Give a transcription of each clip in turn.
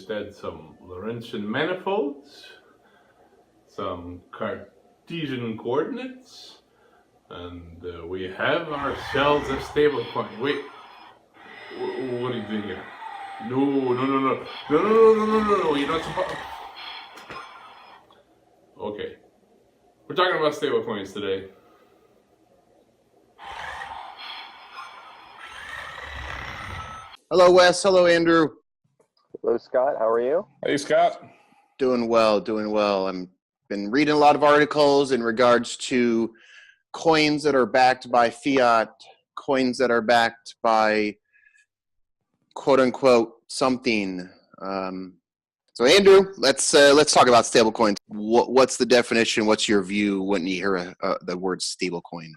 just add some Lorentzian manifolds, some Cartesian coordinates, and we have ourselves a stablecoin. Wait, what are you doing here? No, you're not supposed. Okay, we're talking about stablecoins today. Hello, Wes. Hello, Andrew. Hello, Scott. How are you? Hey, Scott. Doing well. I've been reading a lot of articles in regards to coins that are backed by fiat, coins that are backed by quote unquote something. So, Andrew, let's talk about stablecoins. What's the definition? What's your view when you hear the word stablecoin?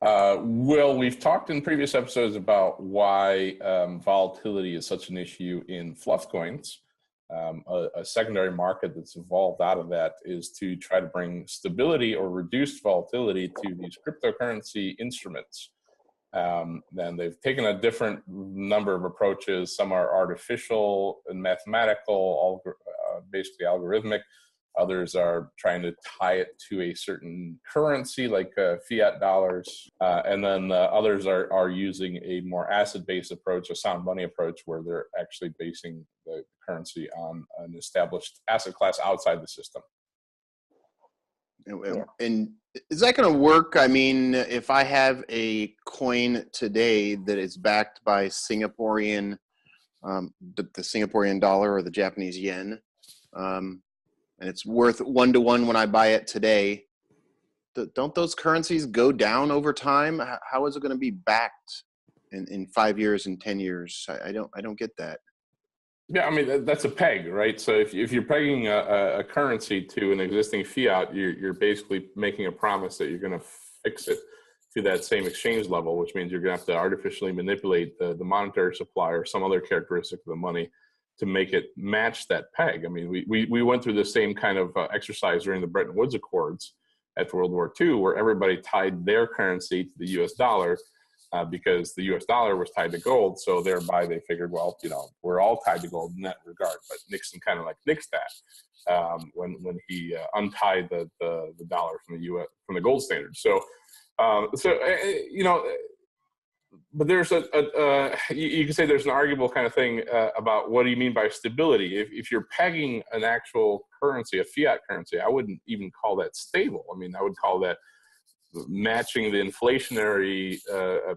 Well, we've talked in previous episodes about why volatility is such an issue in fluff coins. A secondary market that's evolved out of that is to try to bring stability or reduced volatility to these cryptocurrency instruments. Then they've taken a different number of approaches. Some are artificial and mathematical, basically algorithmic. Others are trying to tie it to a certain currency like fiat dollars. And then others are using a more asset-based approach, a sound money approach, where they're actually basing the currency on an established asset class outside the system. And is that going to work? I mean, if I have a coin today that is backed by Singaporean, the Singaporean dollar or the Japanese yen, and it's worth 1-to-1 when I buy it today, don't those currencies go down over time? How is it going to be backed in 5 years and 10 years? I don't get that. Yeah, I mean, that's a peg, right? So if you're pegging a currency to an existing fiat, you're basically making a promise that you're going to fix it to that same exchange level, which means you're going to have to artificially manipulate the monetary supply or some other characteristic of the money to make it match that peg. I mean, we went through the same kind of exercise during the Bretton Woods Accords after World War II, where everybody tied their currency to the U.S. dollar because the U.S. dollar was tied to gold. So thereby they figured, well, we're all tied to gold in that regard. But Nixon kind of nixed that when he untied the dollar from the U.S. from the gold standard. So but there's you can say there's an arguable kind of thing about what do you mean by stability. If you're pegging an actual currency, a fiat currency, I wouldn't even call that stable. I mean, I would call that matching the inflationary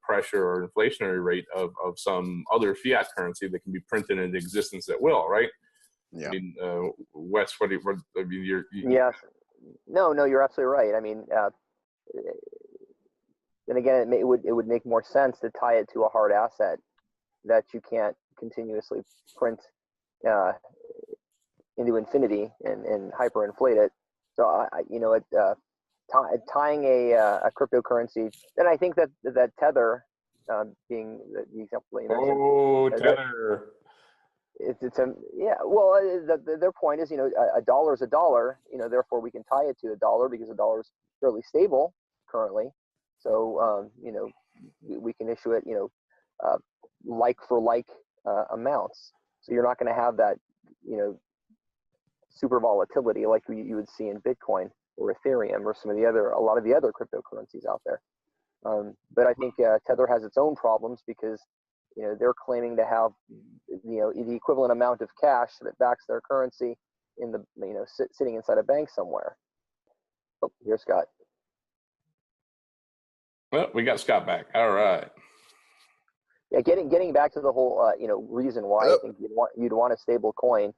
pressure or inflationary rate of some other fiat currency that can be printed into existence at will, right? Yeah. I mean, Wes, what I mean, Yes. No, you're absolutely right. I mean, then again, it would make more sense to tie it to a hard asset that you can't continuously print into infinity and hyperinflate it. So tying a cryptocurrency, then I think that Tether, being the example that you mentioned. Oh, Tether. Their point is, a dollar is a dollar, therefore we can tie it to a dollar because a dollar is fairly stable currently. So, we can issue it, like for like amounts. So you're not going to have that, super volatility like you would see in Bitcoin or Ethereum or a lot of the other cryptocurrencies out there. But I think Tether has its own problems because, they're claiming to have, the equivalent amount of cash that backs their currency in the, sitting inside a bank somewhere. Oh, here's Scott. Well, we got Scott back. All right. Yeah, getting back to the whole, reason why I think you'd want a stable coin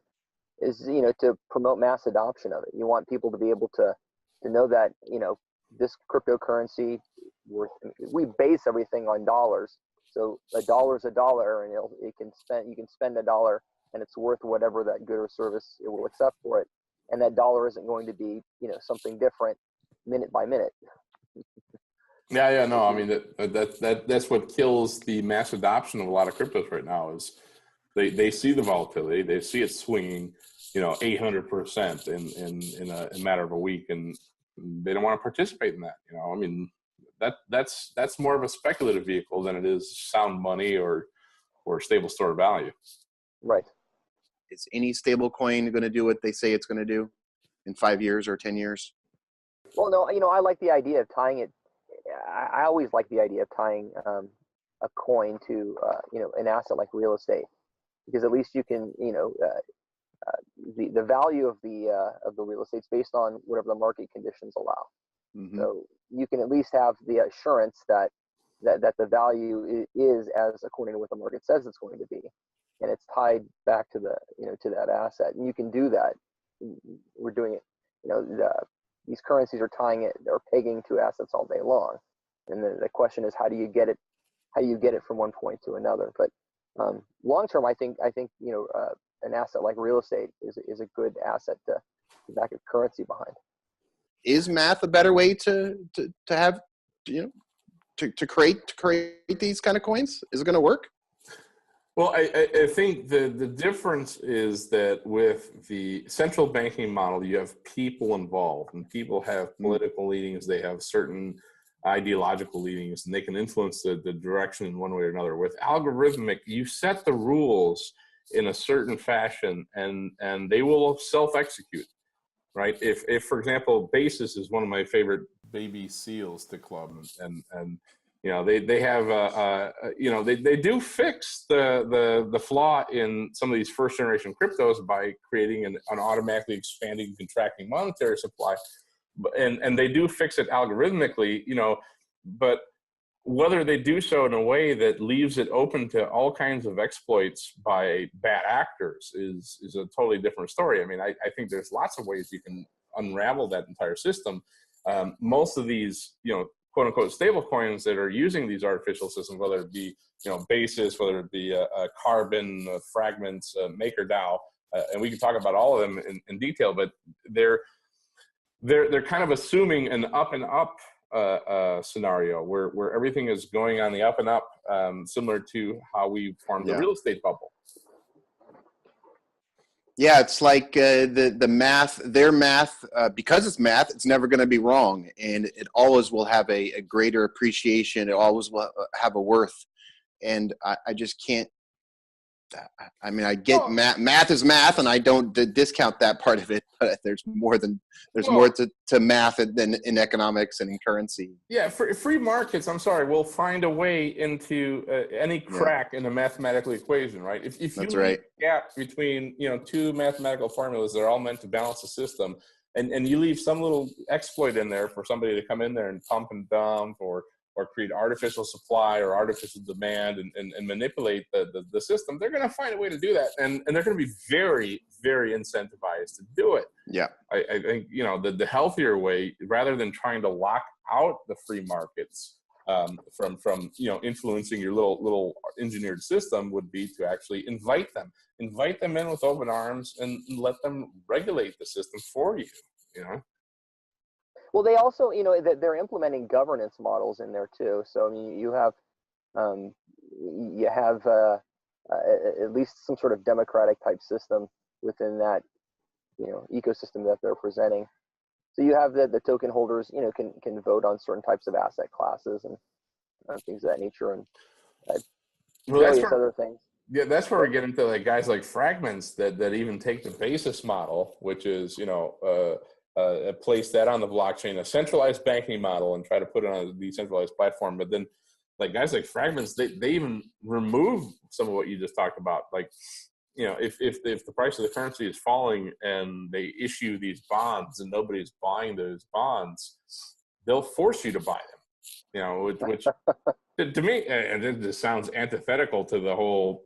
is, to promote mass adoption of it. You want people to be able to know that, this cryptocurrency, we base everything on dollars. So a dollar is a dollar, and you can spend a dollar, and it's worth whatever that good or service it will accept for it. And that dollar isn't going to be, something different minute by minute. Yeah, no, I mean that's what kills the mass adoption of a lot of cryptos right now is they see the volatility, they see it swinging, 800% in a matter of a week, and they don't want to participate in that. I mean that's more of a speculative vehicle than it is sound money or stable store of value. Right. Is any stable coin going to do what they say it's going to do in 5 years or 10 years? Well, no, I like the idea of tying it. I always like the idea of tying a coin to an asset like real estate, because at least you can the value of the real estate is based on whatever the market conditions allow. Mm-hmm. So you can at least have the assurance that the value is as according to what the market says it's going to be, and it's tied back to to that asset. And you can do that. We're doing it. These currencies are tying it or pegging to assets all day long, and the question is, how do you get it from one point to another? But long term, I think an asset like real estate is a good asset to back a currency behind. Is math a better way to have to create these kind of coins? Is it going to work? Well, I think the difference is that with the central banking model, you have people involved, and people have political leanings. They have certain ideological leanings, and they can influence the direction in one way or another. With algorithmic, you set the rules in a certain fashion, and they will self-execute, right? If for example, Basis is one of my favorite baby seals to club, and they have they do fix the flaw in some of these first generation cryptos by creating an automatically expanding, contracting monetary supply, and they do fix it algorithmically, but whether they do so in a way that leaves it open to all kinds of exploits by bad actors is a totally different story. I mean, I think there's lots of ways you can unravel that entire system. Most of these, quote unquote stable coins that are using these artificial systems, whether it be, Basis, whether it be Carbon, Fragments, MakerDAO, and we can talk about all of them in detail, but they're kind of assuming an up and up scenario where everything is going on the up and up, similar to how we formed the real estate bubble. Yeah, it's like the math, their math, because it's math, it's never going to be wrong. And it always will have a greater appreciation. It always will have a worth. And I just can't, I mean, I get math is math, and I don't discount that part of it, but there's more to math than in economics and in currency. Yeah, free markets, I'm sorry, will find a way into any crack in a mathematical equation, right? If you leave a gap between two mathematical formulas that are all meant to balance the system, and you leave some little exploit in there for somebody to come in there and pump and dump or create artificial supply or artificial demand and manipulate the system, they're going to find a way to do that. And they're going to be very, very incentivized to do it. Yeah. I think, the healthier way, rather than trying to lock out the free markets from influencing your little engineered system, would be to actually invite them in with open arms and let them regulate the system for you, Well, they also, they're implementing governance models in there too. So I mean, you have at least some sort of democratic type system within that, ecosystem that they're presenting. So you have the token holders, can vote on certain types of asset classes and things of that nature, and various other things. Yeah, that's where we get into guys like Fragments that even take the Basis model, which is place that on the blockchain, a centralized banking model, and try to put it on a decentralized platform. But then guys like Fragments, they even remove some of what you just talked about. If the price of the currency is falling and they issue these bonds and nobody's buying those bonds, they'll force you to buy them, which to me, and it just sounds antithetical to the whole,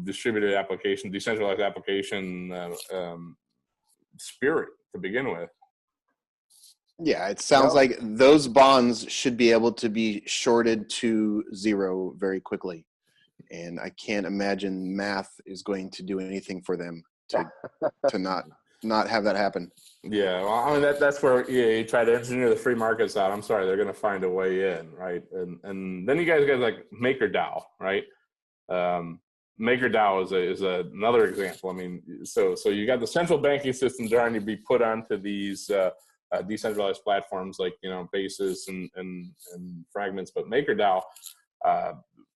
distributed application, decentralized application spirit to begin with. Yeah, it sounds like those bonds should be able to be shorted to zero very quickly. And I can't imagine math is going to do anything for them to not have that happen. Yeah, well, I mean, that's where you try to engineer the free markets out. I'm sorry, they're going to find a way in, right? And then you guys got like MakerDAO, right? MakerDAO is another example. I mean, so you got the central banking system trying to be put onto these decentralized platforms like Basis and Fragments, but MakerDAO,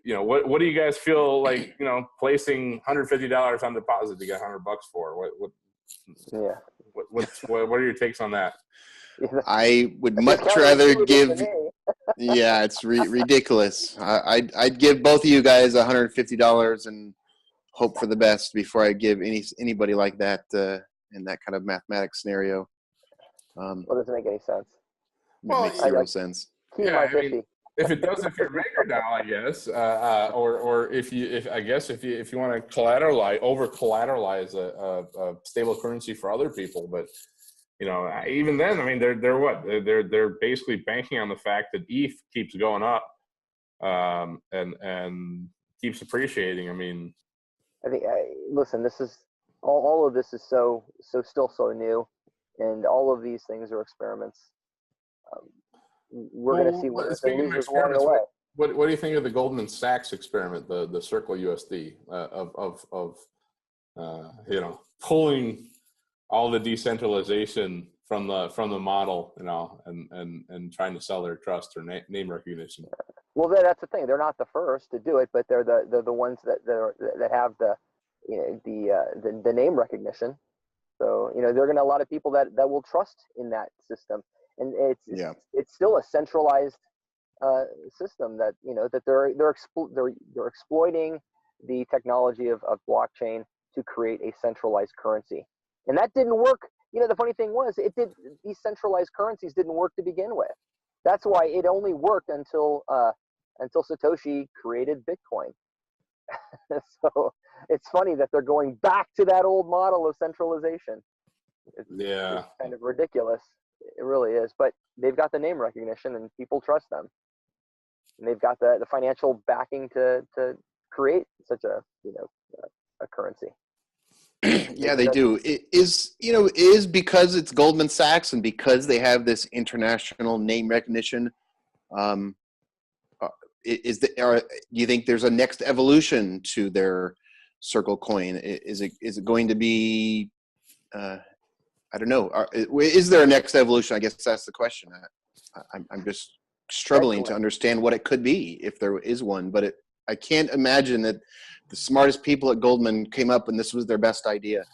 what do you guys feel like, placing $150 on deposit to get $100 for? What are your takes on that? I would much rather give. Yeah, it's ridiculous. I'd give both of you guys $150 and hope for the best before I give anybody like that in that kind of mathematics scenario. Well, it doesn't make any sense. It makes zero sense. Yeah, I mean, if it does, if you're MakerDAO, I guess, or if you want to over collateralize a stable currency for other people, but even then, I mean, they're basically banking on the fact that ETH keeps going up, and keeps appreciating. I mean, I think, listen, this is all of this is still so new, and all of these things are experiments. We're going to see winners and losers along the way. What do you think of the Goldman Sachs experiment, the CircleUSD of pulling all the decentralization from the model, and trying to sell their trust or name recognition? Well, that's the thing. They're not the first to do it, but they're the ones that have the name recognition. So there are going to a lot of people that will trust in that system, and it's still a centralized system that that they're exploiting the technology of blockchain to create a centralized currency, and that didn't work. The funny thing was, these centralized currencies didn't work to begin with. That's why it only worked until Satoshi created Bitcoin. So it's funny that they're going back to that old model of centralization. It's kind of ridiculous. It really is. But they've got the name recognition and people trust them. And they've got the financial backing to create such a currency. Yeah, they do. It is because it's Goldman Sachs and because they have this international name recognition. Do you think there's a next evolution to their Circle coin? Is it going to be? I don't know. Is there a next evolution? I guess that's the question. I'm just struggling to understand what it could be if there is one. But I can't imagine that the smartest people at Goldman came up and this was their best idea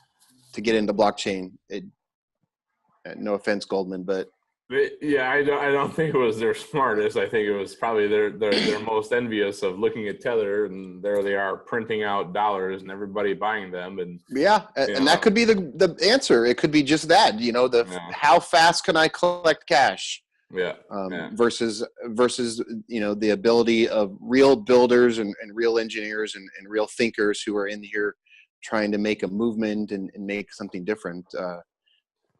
to get into blockchain. No offense, Goldman, but. Yeah, I don't think it was their smartest. I think it was probably their most envious of looking at Tether, and there they are printing out dollars and everybody buying them. And and that could be the answer. It could be just that. How fast can I collect cash? Versus the ability of real builders and real engineers and real thinkers who are in here trying to make a movement and make something different.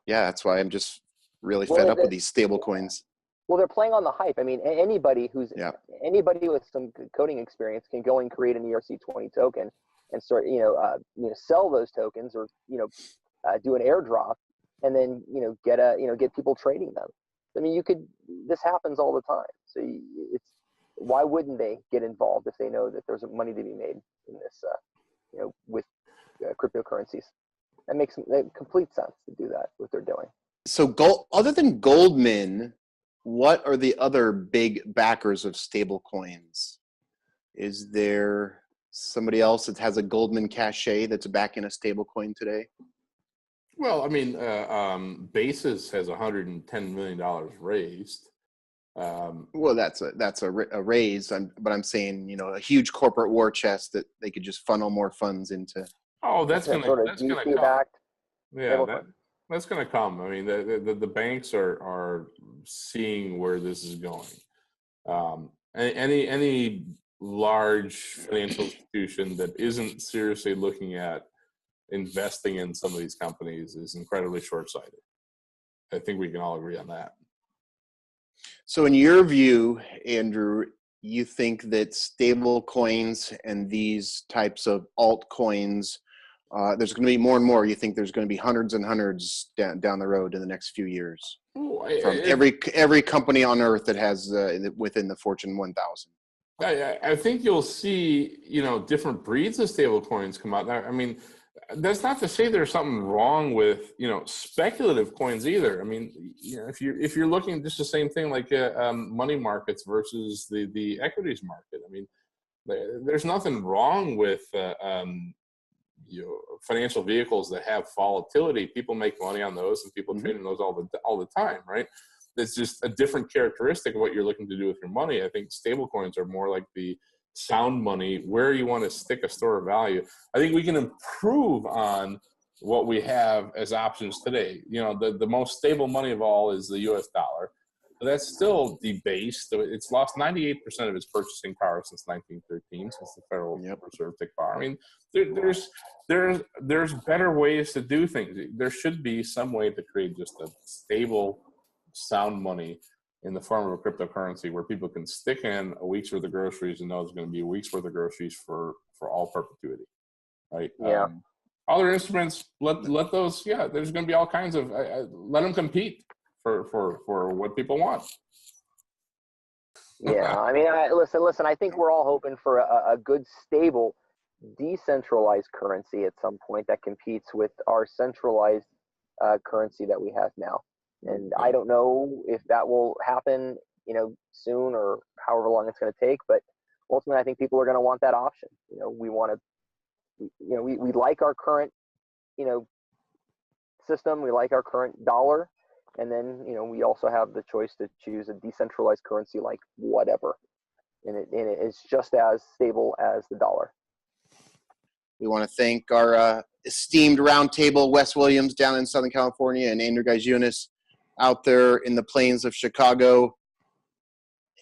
That's why I'm just really fed up with these stable coins. Well, they're playing on the hype. I mean, anybody with some coding experience can go and create an ERC20 token and start, sell those tokens or, do an airdrop and then, get people trading them. I mean, this happens all the time. So why wouldn't they get involved if they know that there's money to be made in this, with cryptocurrencies? That makes complete sense to do that, what they're doing. So other than Goldman, what are the other big backers of stable coins? Is there somebody else that has a Goldman cachet that's backing a stable coin today? Well, I mean, Basis has $110 million raised. Well, that's a raise, but I'm saying, a huge corporate war chest that they could just funnel more funds into. Oh, that's going to come. Backed. Yeah, that's going to come. I mean, the banks are seeing where this is going. Any large financial institution that isn't seriously looking at investing in some of these companies is incredibly short-sighted. I think we can all agree on that. So in your view, Andrew, you think that stable coins and these types of altcoins, there's going to be more and more. You think there's going to be hundreds and hundreds down the road in the next few years from every company on earth that has within the Fortune 1000. I think you'll see, different breeds of stable coins come out. I mean, that's not to say there's something wrong with, speculative coins either. I mean, if you're looking just the same thing like money markets versus the equities market. I mean, There's nothing wrong with financial vehicles that have volatility. People make money on those, and people trade in those all the time, right? It's just a different characteristic of what you're looking to do with your money. I think stablecoins are more like the sound money, where you want to stick a store of value. I think we can improve on what we have as options today. The most stable money of all is the US dollar. But that's still debased. It's lost 98% of its purchasing power since 1913, since the Federal Reserve took power. I mean, there's better ways to do things. There should be some way to create just a stable, sound money in the form of a cryptocurrency where people can stick in a week's worth of groceries and know it's going to be a week's worth of groceries for all perpetuity, right? Yeah. Other instruments, let those. Yeah, there's going to be all kinds of. Let them compete for what people want. Yeah, I mean, listen. I think we're all hoping for a good, stable, decentralized currency at some point that competes with our centralized currency that we have now. And I don't know if that will happen, soon or however long it's going to take. But ultimately, I think people are going to want that option. We want to, we like our current, system. We like our current dollar. And then, we also have the choice to choose a decentralized currency like whatever. And it is just as stable as the dollar. We want to thank our esteemed roundtable, Wes Williams down in Southern California and Andrew Gaiziunas out there in the plains of Chicago.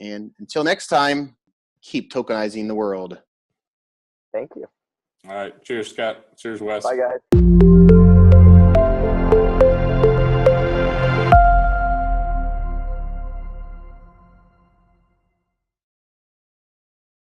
And until next time, keep tokenizing the world. Thank you. All right. Cheers, Scott. Cheers, Wes. Bye, guys.